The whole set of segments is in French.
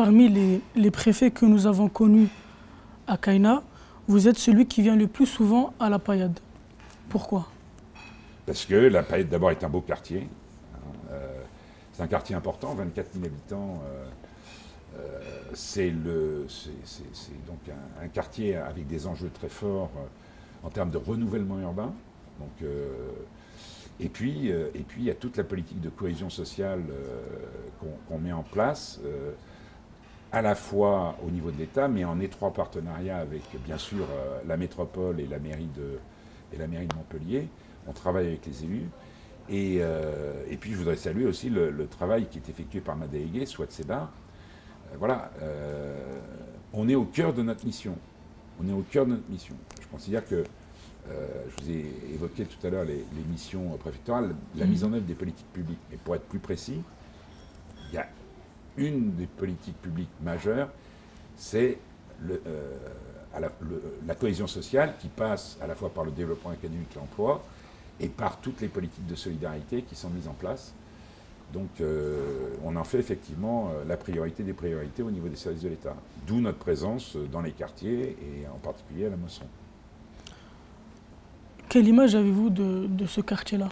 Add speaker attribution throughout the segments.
Speaker 1: parmi les préfets que nous avons connus à Kayna, vous êtes celui qui vient le plus souvent à La Payade. Pourquoi?
Speaker 2: Parce que La Payade, d'abord, est un beau quartier. C'est un quartier important, 24 000 habitants. C'est donc un quartier avec des enjeux très forts en termes de renouvellement urbain. Donc, et puis, il y a toute la politique de cohésion sociale qu'on met en place, à la fois au niveau de l'État, mais en étroit partenariat avec, bien sûr, la métropole et la mairie de Montpellier. On travaille avec les élus. Et puis, je voudrais saluer aussi le travail qui est effectué par ma déléguée, Souad Seba. Voilà, on est au cœur de notre mission. On est au cœur de notre mission. Je considère que, je vous ai évoqué tout à l'heure les missions préfectorales, la mise en œuvre des politiques publiques. Et pour être plus précis, il y a une des politiques publiques majeures, c'est la cohésion sociale qui passe à la fois par le développement académique et l'emploi et par toutes les politiques de solidarité qui sont mises en place. Donc on en fait effectivement la priorité des priorités au niveau des services de l'État. D'où notre présence dans les quartiers et en particulier à la Mosson.
Speaker 1: Quelle image avez-vous de ce quartier-là?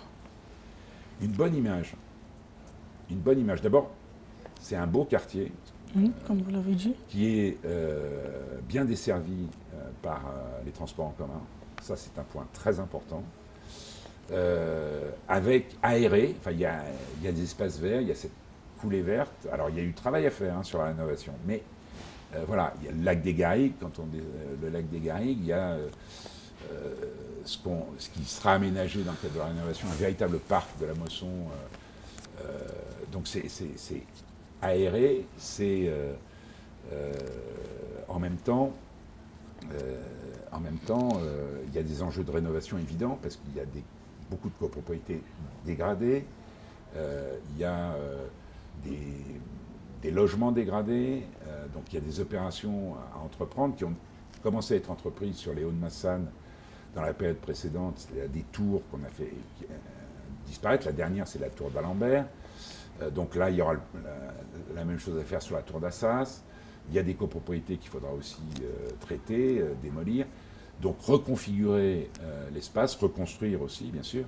Speaker 2: Une bonne image. Une bonne image. D'abord, c'est un beau quartier.
Speaker 1: Comme vous l'avez dit.
Speaker 2: Qui est bien desservi par les transports en commun. Ça, c'est un point très important. Avec aéré, enfin, il y a des espaces verts, il y a cette coulée verte. Alors, il y a eu du travail à faire sur la rénovation. Mais voilà, il y a le lac des Garrigues. Quand on dit le lac des Garrigues, il y a ce qui sera aménagé dans le cadre de la rénovation, un véritable parc de la Mosson. Donc, c'est aéré, c'est en même temps, il y a des enjeux de rénovation évidents parce qu'il y a beaucoup de copropriétés dégradées, il y a des logements dégradés, donc il y a des opérations à entreprendre qui ont commencé à être entreprises sur les Hauts-de-Massanes dans la période précédente. C'est des tours qu'on a fait disparaître. La dernière, c'est la tour d'Alembert. Donc là, il y aura la même chose à faire sur la tour d'Assas. Il y a des copropriétés qu'il faudra aussi traiter, démolir. Donc reconfigurer l'espace, reconstruire aussi, bien sûr.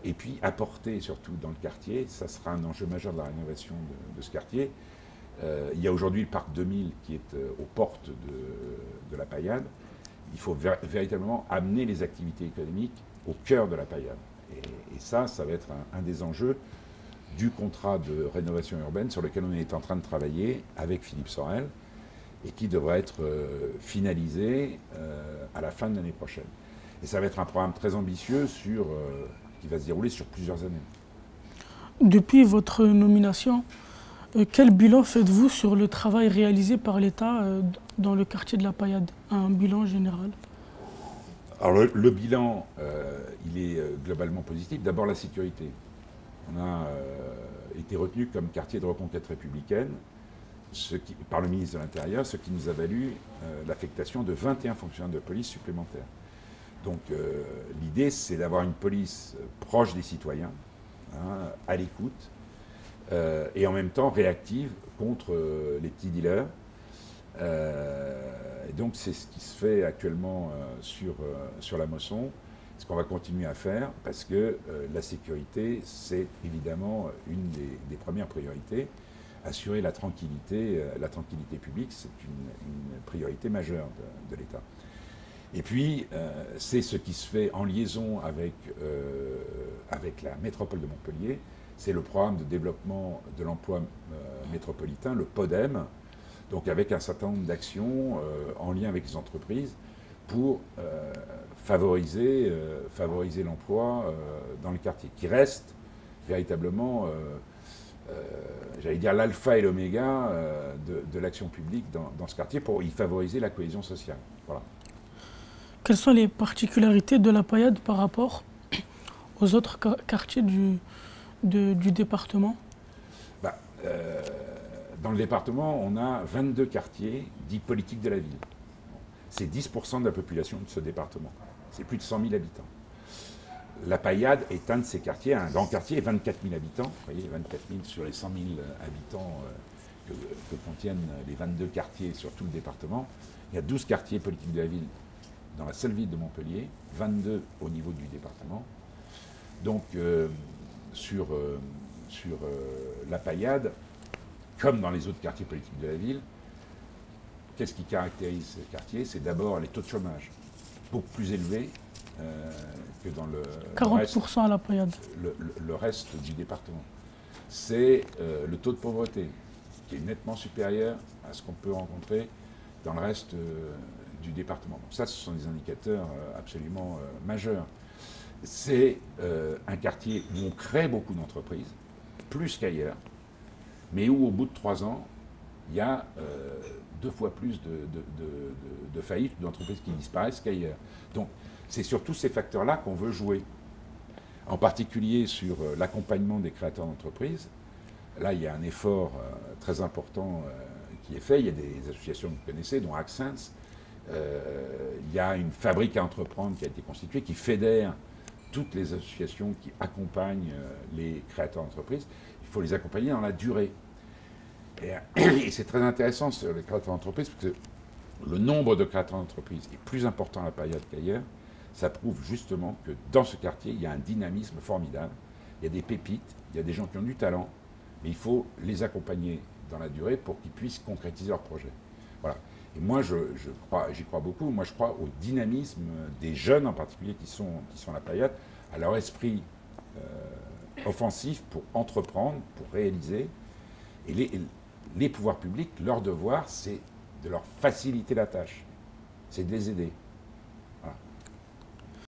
Speaker 2: Et puis apporter surtout dans le quartier, ça sera un enjeu majeur de la rénovation de ce quartier. Il y a aujourd'hui le parc 2000 qui est aux portes de la Payade. Il faut véritablement amener les activités économiques au cœur de la Payade. Et ça va être un des enjeux du contrat de rénovation urbaine sur lequel on est en train de travailler avec Philippe Sorel et qui devrait être finalisé à la fin de l'année prochaine. Et ça va être un programme très ambitieux qui va se dérouler sur plusieurs années.
Speaker 1: Depuis votre nomination, quel bilan faites-vous sur le travail réalisé par l'État dans le quartier de la Payade? Un bilan général.
Speaker 2: Alors le bilan, il est globalement positif. D'abord la sécurité. On a été retenu comme quartier de reconquête républicaine par le ministre de l'Intérieur, ce qui nous a valu l'affectation de 21 fonctionnaires de police supplémentaires. Donc l'idée, c'est d'avoir une police proche des citoyens, à l'écoute, et en même temps réactive contre les petits dealers. Et donc c'est ce qui se fait actuellement sur la Mosson. Ce qu'on va continuer à faire, parce que la sécurité, c'est évidemment une des premières priorités. Assurer la tranquillité publique, c'est une priorité majeure de l'État. Et puis, c'est ce qui se fait en liaison avec la métropole de Montpellier. C'est le programme de développement de l'emploi métropolitain, le PODEM, donc avec un certain nombre d'actions en lien avec les entreprises pour favoriser l'emploi dans le quartier, qui reste véritablement, j'allais dire, l'alpha et l'oméga de l'action publique dans ce quartier pour y favoriser la cohésion sociale. Voilà.
Speaker 1: Quelles sont les particularités de la Payade par rapport aux autres quartiers du département?
Speaker 2: Dans le département, on a 22 quartiers dits politiques de la ville. C'est 10% de la population de ce département. C'est plus de 100 000 habitants. La Payade est un de ces quartiers, un grand quartier, 24 000 habitants. Vous voyez, 24 000 sur les 100 000 habitants, que contiennent les 22 quartiers sur tout le département. Il y a 12 quartiers politiques de la ville dans la seule ville de Montpellier, 22 au niveau du département. Donc, sur la Paillade, comme dans les autres quartiers politiques de la ville, qu'est-ce qui caractérise ces quartiers? C'est d'abord les taux de chômage, beaucoup plus élevés que dans le
Speaker 1: 40% à la Paillade.
Speaker 2: Le reste du département. C'est le taux de pauvreté, qui est nettement supérieur à ce qu'on peut rencontrer dans le reste du département. Donc ça, ce sont des indicateurs absolument majeurs. C'est un quartier où on crée beaucoup d'entreprises, plus qu'ailleurs, mais où au bout de 3 ans, il y a 2 fois plus de faillites, d'entreprises qui disparaissent qu'ailleurs. Donc c'est surtout ces facteurs-là qu'on veut jouer. En particulier sur l'accompagnement des créateurs d'entreprises. Là, il y a un effort très important qui est fait. Il y a des associations que vous connaissez, dont Accents. Il y a une fabrique à entreprendre qui a été constituée, qui fédère toutes les associations qui accompagnent les créateurs d'entreprises. Il faut les accompagner dans la durée. Et c'est très intéressant sur les créateurs d'entreprises, parce que le nombre de créateurs d'entreprises est plus important à la Paillade qu'ailleurs. Ça prouve justement que dans ce quartier, il y a un dynamisme formidable. Il y a des pépites, il y a des gens qui ont du talent, mais il faut les accompagner dans la durée pour qu'ils puissent concrétiser leurs projets. Voilà. Et moi, j'y crois beaucoup. Moi, je crois au dynamisme des jeunes en particulier qui sont à la Paillade, à leur esprit offensif pour entreprendre, pour réaliser. Et les pouvoirs publics, leur devoir, c'est de leur faciliter la tâche. C'est de les aider.